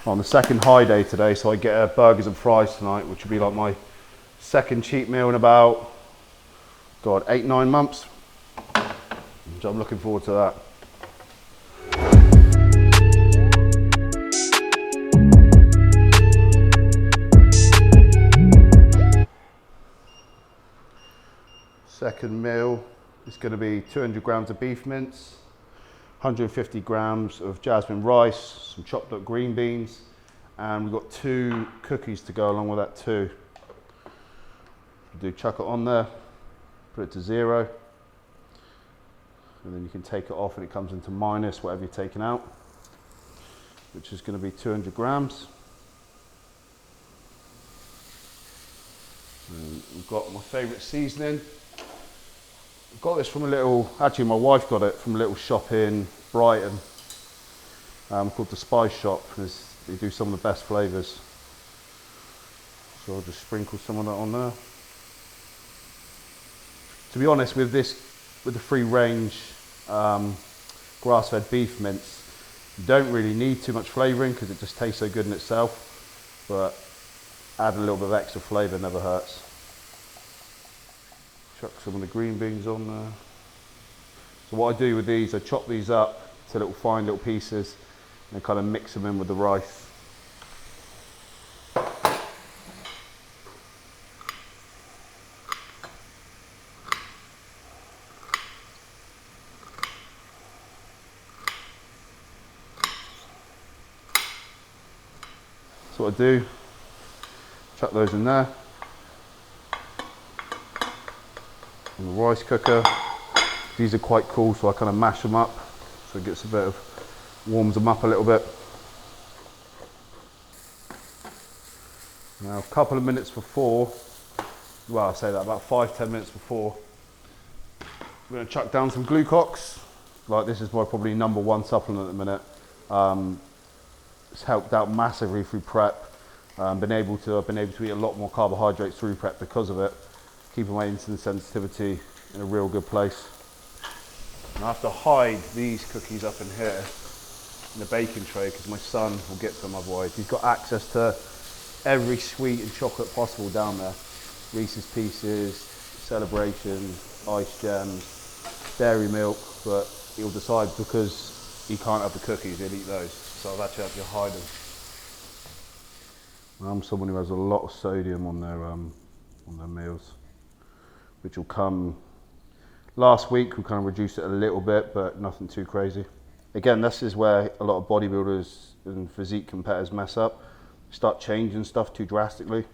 on the second high day today, so I get burgers and fries tonight, which will be like my second cheat meal in about, God, 8-9 months. So I'm looking forward to that. Second meal is going to be 200 grams of beef mince, 150 grams of jasmine rice, some chopped up green beans, and we've got 2 cookies to go along with that too. Chuck it on there, put it to 0, and then you can take it off and it comes into minus whatever you're taking out, which is going to be 200 grams. And we've got my favourite seasoning. I got this from actually my wife got it from a little shop in Brighton called the Spice Shop. They do some of the best flavours. So I'll just sprinkle some of that on there. To be honest, with the free range grass-fed beef mince, you don't really need too much flavouring because it just tastes so good in itself, but add a little bit of extra flavour never hurts. Chuck some of the green beans on there. So what I do with these, I chop these up to little fine little pieces and kind of mix them in with the rice. So what I do, chuck those in there. And the rice cooker, these are quite cool, so I kind of mash them up so it gets warms them up a little bit. Now a couple of minutes before, well I say that about 5-10 minutes before, we're going to chuck down some Glucox. Like, this is my probably #1 supplement at the minute. It's helped out massively through prep. I've been able to eat a lot more carbohydrates through prep because of it, keeping my insulin sensitivity in a real good place. And I have to hide these cookies up in here in the baking tray because my son will get them otherwise. He's got access to every sweet and chocolate possible down there. Reese's Pieces, Celebration, Ice Gems, dairy milk, but he'll decide because he can't have the cookies, he'll eat those. So I've actually had to hide them. I'm someone who has a lot of sodium on their meals, which will come. Last week we kind of reduced it a little bit, but nothing too crazy. Again, this is where a lot of bodybuilders and physique competitors mess up. Start changing stuff too drastically.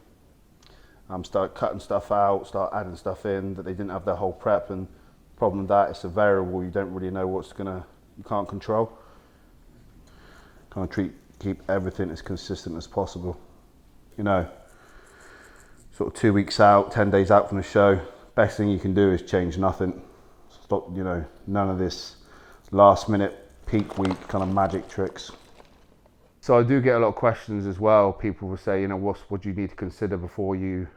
Start cutting stuff out, start adding stuff in that they didn't have their whole prep, and the problem with that, it's a variable you don't really know you can't control. Kind of keep everything as consistent as possible. You know, sort of 2 weeks out, 10 days out from the show, best thing you can do is change nothing. Stop, none of this last minute peak week kind of magic tricks. So I do get a lot of questions as well. People will say, what do you need to consider before you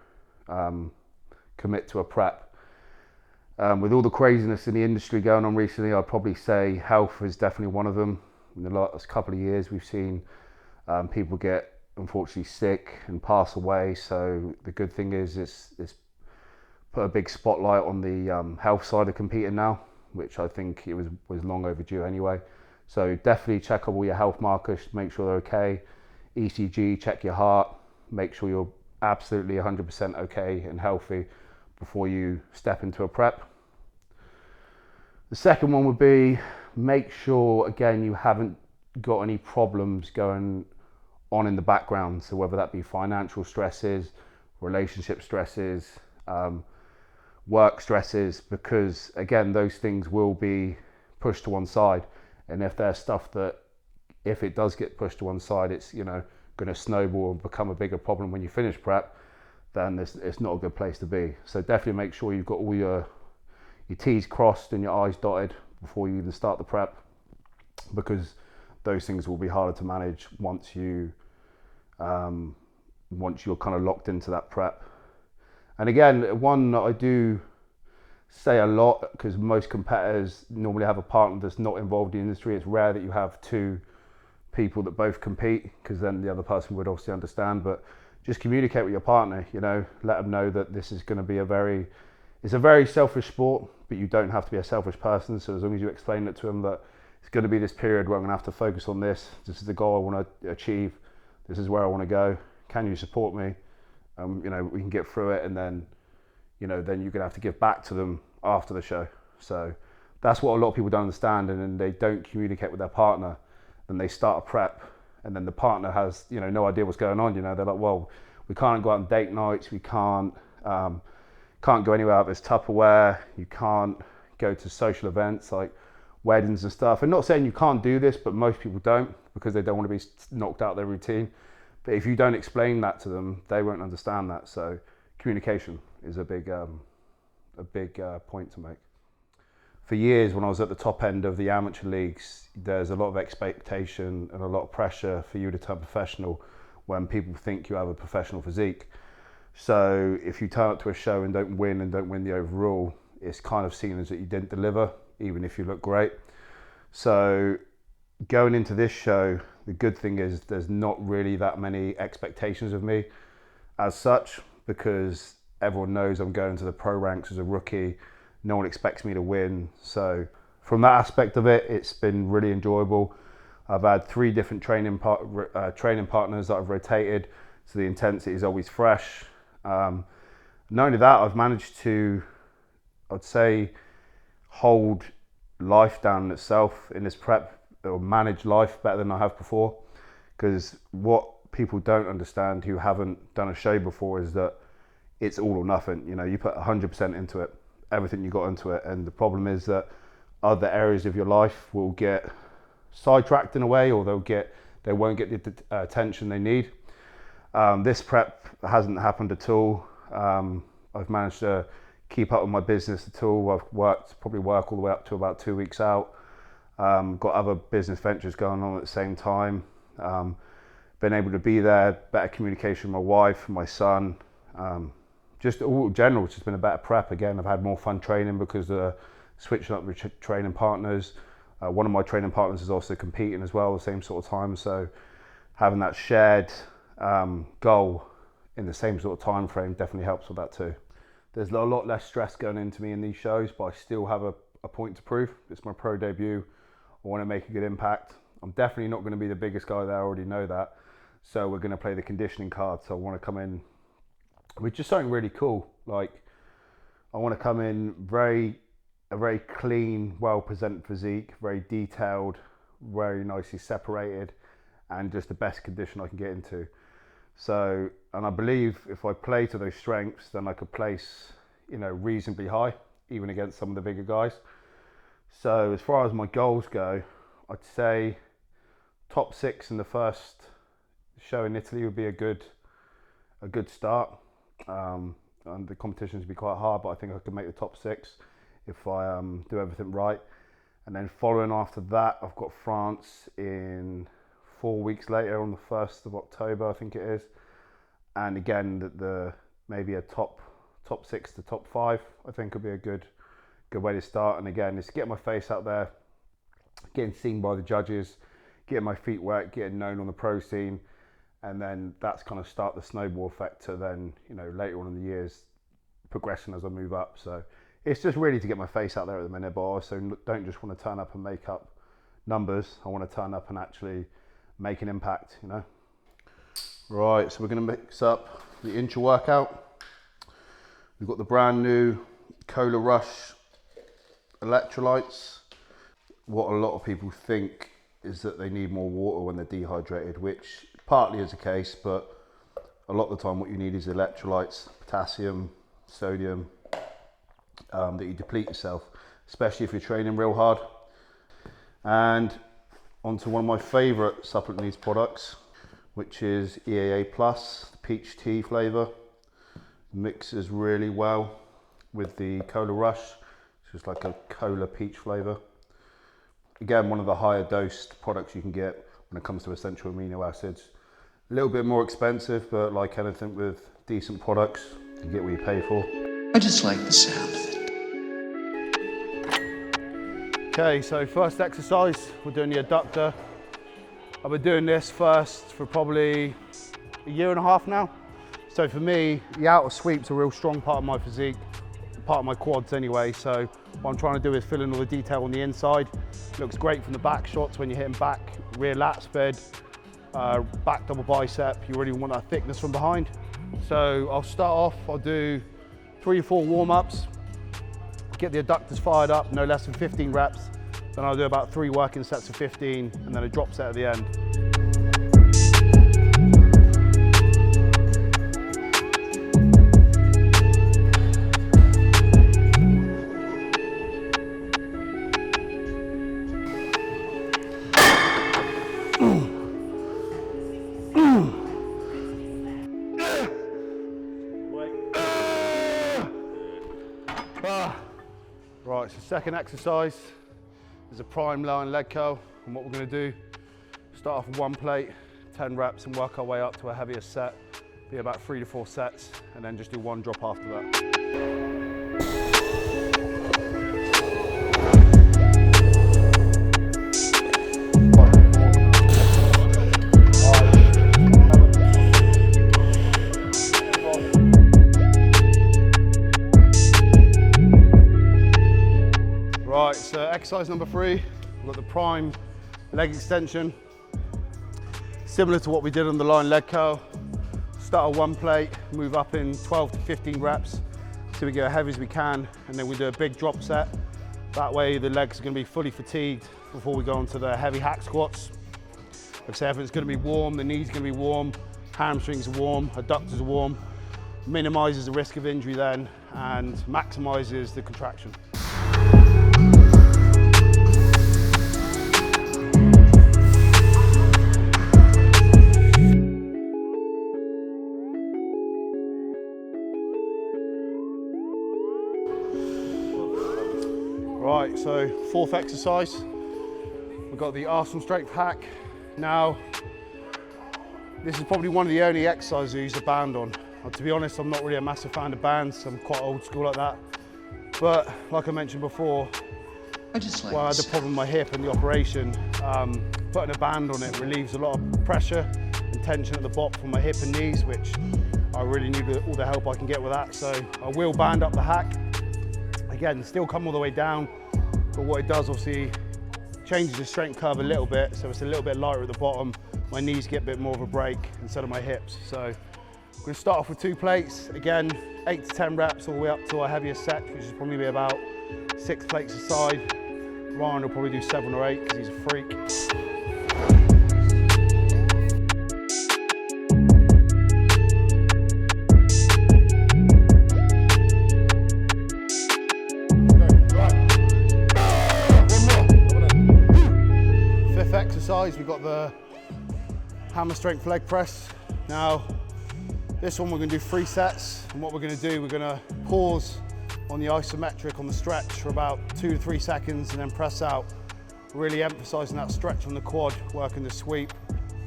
commit to a prep? With all the craziness in the industry going on recently, I'd probably say health is definitely one of them. In the last couple of years, we've seen people get unfortunately sick and pass away. So the good thing is it's put a big spotlight on the health side of competing now, which I think it was long overdue anyway. So definitely check up all your health markers, make sure they're okay. ECG, check your heart, make sure you're absolutely 100% okay and healthy before you step into a prep. The second one would be, make sure again you haven't got any problems going on in the background. So whether that be financial stresses, relationship stresses, work stresses, because again, those things will be pushed to one side. And if there's stuff that, if it does get pushed to one side, it's going to snowball and become a bigger problem when you finish prep, then it's not a good place to be. So definitely make sure you've got all your T's crossed and your I's dotted before you even start the prep, because those things will be harder to manage once you're kind of locked into that prep. And again, one that I do say a lot, because most competitors normally have a partner that's not involved in the industry. It's rare that you have two people that both compete, because then the other person would obviously understand. But just communicate with your partner, you know, let them know that this is going to be it's a very selfish sport, but you don't have to be a selfish person. So as long as you explain it to them that it's going to be this period where I'm going to have to focus on this is the goal I want to achieve, this is where I want to go, can you support me? You know, we can get through it, and then, you know, then you're going to have to give back to them after the show. So that's what a lot of people don't understand, and then they don't communicate with their partner. Then they start a prep, and then the partner has, you know, no idea what's going on. You know, they're like, well, we can't go out on date nights, we can't go anywhere out of this Tupperware, you can't go to social events like weddings and stuff. And not saying you can't do this, but most people don't, because they don't want to be knocked out of their routine. But if you don't explain that to them, they won't understand that. So communication is a big point to make. For years, when I was at the top end of the amateur leagues, there's a lot of expectation and a lot of pressure for you to turn professional when people think you have a professional physique. So if you turn up to a show and don't win the overall, it's kind of seen as that you didn't deliver, even if you look great. So going into this show, the good thing is there's not really that many expectations of me as such, because everyone knows I'm going to the pro ranks as a rookie. No one expects me to win. So from that aspect of it, it's been really enjoyable. I've had 3 different training partners that I've rotated, so the intensity is always fresh. Not only that, I've managed to, I'd say, hold life down in itself in this prep, or manage life better than I have before. Because what people don't understand who haven't done a show before is that it's all or nothing. You know, you put 100% into it, everything you got into it, and the problem is that other areas of your life will get sidetracked in a way, or they won't get the attention they need. This prep hasn't happened at all. I've managed to keep up with my business at all. I've probably work all the way up to about 2 weeks out. Got other business ventures going on at the same time. Been able to be there, better communication with my wife, my son. Just all in general, it's just been a better prep. Again, I've had more fun training because switching up with training partners. One of my training partners is also competing as well, the same sort of time. So having that shared goal in the same sort of time frame definitely helps with that too. There's a lot less stress going into me in these shows, but I still have a point to prove. It's my pro debut. I want to make a good impact. I'm definitely not going to be the biggest guy there, I already know that. So we're going to play the conditioning card. So I want to come in with just something really cool. Like, I want to come in a very clean, well-presented physique, very detailed, very nicely separated, and just the best condition I can get into. So, and I believe if I play to those strengths, then I could place, you know, reasonably high, even against some of the bigger guys. So as far as my goals go, I'd say top 6 in the first show in Italy would be a good start. And the competitions would be quite hard, but I think I could make the top 6 if I do everything right. And then following after that, I've got France in 4 weeks later on the 1st of October, I think it is. And again, maybe a top 6 to top 5, I think would be a good way to start. And again, it's getting my face out there, getting seen by the judges, getting my feet wet, getting known on the pro scene. And then that's kind of start the snowball effect to then, you know, later on in the years, progression as I move up. So it's just really to get my face out there at the minute, but I also don't just want to turn up and make up numbers. I want to turn up and actually make an impact, you know. Right, so we're going to mix up the intra workout. We've got the brand new Cola Rush Electrolytes. What a lot of people think is that they need more water when they're dehydrated, which partly is the case, but a lot of the time what you need is electrolytes, potassium, sodium, that you deplete yourself, especially if you're training real hard. And onto one of my favourite supplement needs products, which is EAA Plus, the peach tea flavour. Mixes really well with the Cola Rush, which is like a cola peach flavour. Again, one of the higher dosed products you can get when it comes to essential amino acids. A little bit more expensive, but like anything with decent products, you get what you pay for. I just like the sound of it. Okay, so first exercise, we're doing the adductor. I've been doing this first for probably a year and a half now. So for me, the outer sweep's a real strong part of my physique, part of my quads anyway. So what I'm trying to do is fill in all the detail on the inside. Looks great from the back shots when you're hitting back, rear lat spread, back double bicep. You really want that thickness from behind. So I'll start off, I'll do 3 or 4 warm-ups, get the adductors fired up, no less than 15 reps. Then I'll do about 3 working sets of 15 and then a drop set at the end. Right, so second exercise is a prime lying leg curl, and what we're going to do, start off with 1 plate, 10 reps, and work our way up to a heavier set, be about 3 to 4 sets, and then just do 1 drop after that. Right, so exercise number 3, we've got the prime leg extension. Similar to what we did on the lying leg curl. Start at 1 plate, move up in 12 to 15 reps so we get as heavy as we can, and then we do a big drop set. That way the legs are going to be fully fatigued before we go on to the heavy hack squats. Like I say, everything's going to be warm, the knees are going to be warm, hamstrings are warm, adductors are warm. Minimises the risk of injury then and maximises the contraction. Right, so 4th exercise, we've got the Arsenal strength hack. Now, this is probably one of the only exercises I use a band on. To be honest, I'm not really a massive fan of bands, I'm quite old school like that. But like I mentioned before, I just like well, I had a problem with my hip and the operation. Putting a band on it relieves a lot of pressure and tension at the bottom from my hip and knees, which I really need all the help I can get with that. So I will band up the hack. Again, still come all the way down, but what it does obviously changes the strength curve a little bit, so it's a little bit lighter at the bottom. My knees get a bit more of a break instead of my hips. So we're going to start off with 2 plates. Again, 8 to 10 reps all the way up to our heaviest set, which is probably be about 6 plates a side. Ryan will probably do 7 or 8 because he's a freak. Exercise, we've got the hammer strength leg press. Now, this one we're going to do 3 sets, and what we're going to do, we're going to pause on the isometric on the stretch for about 2 to 3 seconds and then press out, really emphasising that stretch on the quad, working the sweep,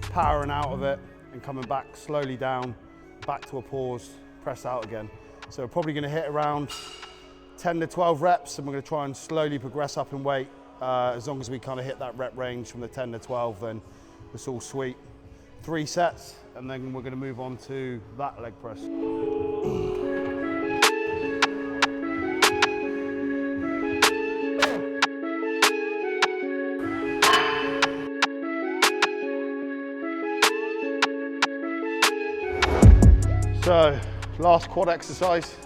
powering out of it and coming back slowly down, back to a pause, press out again. So we're probably going to hit around 10 to 12 reps, and we're going to try and slowly progress up in weight. As long as we kind of hit that rep range from the 10 to 12, then it's all sweet. 3 sets, and then we're going to move on to that leg press. So, last quad exercise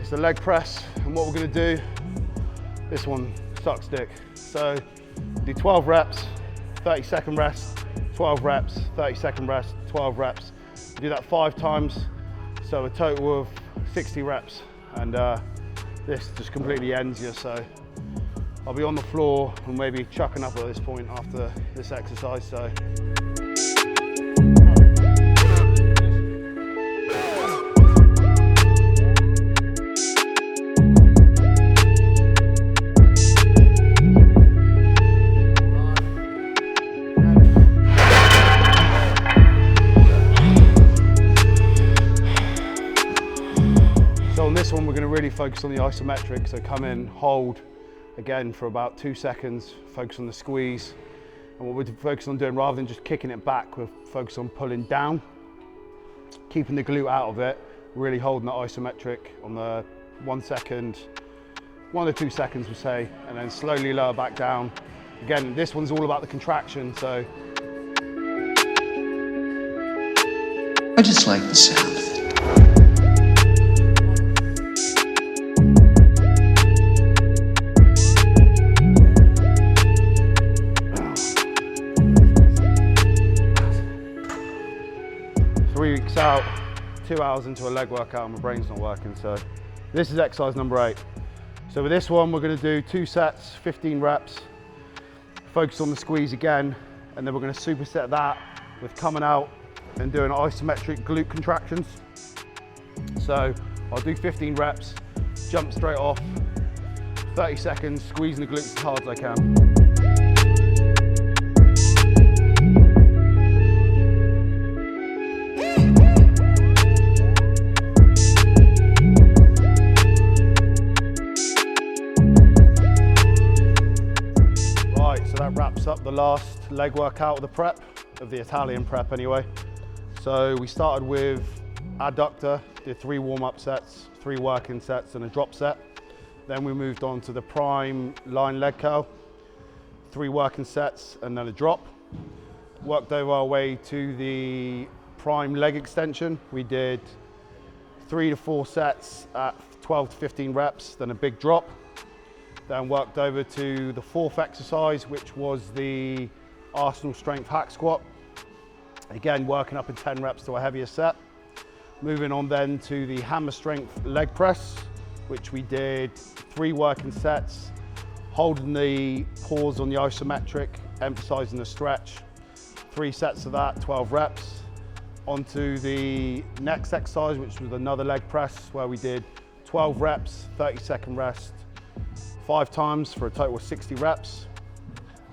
is the leg press, and what we're going to do, this one sucks dick. So do 12 reps, 30-second rest, 12 reps, 30-second rest, 12 reps. Do that 5 times, so a total of 60 reps. And this just completely ends you. So I'll be on the floor and maybe chucking up at this point after this exercise. So. On this one, we're going to really focus on the isometric, so come in, hold again for about 2 seconds, focus on the squeeze, And what we're focusing on doing, rather than just kicking it back, we're focused on pulling down, keeping the glute out of it, really holding the isometric on the 1 second, 1 to 2 seconds we'll say, and then slowly lower back down. Again, this one's all about the contraction, so. I just like the sound of it. 3 weeks out, 2 hours into a leg workout and my brain's not working, so this is exercise number 8. So with this one, we're going to do 2 sets, 15 reps, focus on the squeeze again, and then we're going to superset that with coming out and doing isometric glute contractions. So I'll do 15 reps, jump straight off, 30 seconds, squeezing the glutes as hard as I can. So that wraps up the last leg workout of the prep, of the Italian prep anyway. So we started with adductor, did 3 warm-up sets, 3 working sets and a drop set. Then we moved on to the prime line leg curl, 3 working sets and then a drop. Worked over our way to the prime leg extension. We did 3 to 4 sets at 12 to 15 reps, then a big drop. Then worked over to the 4th exercise, which was the Arsenal strength hack squat. Again, working up in 10 reps to a heavier set. Moving on then to the hammer strength leg press, which we did 3 working sets, holding the pause on the isometric, emphasizing the stretch. 3 sets of that, 12 reps. Onto the next exercise, which was another leg press, where we did 12 reps, 30-second rest, 5 times for a total of 60 reps.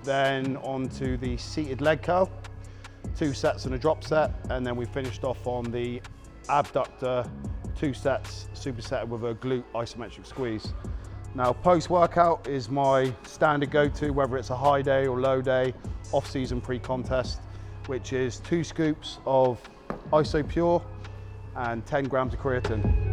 Then onto the seated leg curl, 2 sets and a drop set, and then we finished off on the abductor, 2 sets, superset with a glute isometric squeeze. Now post-workout is my standard go-to, whether it's a high day or low day, off-season pre-contest, which is 2 scoops of Iso Pure and 10 grams of creatine.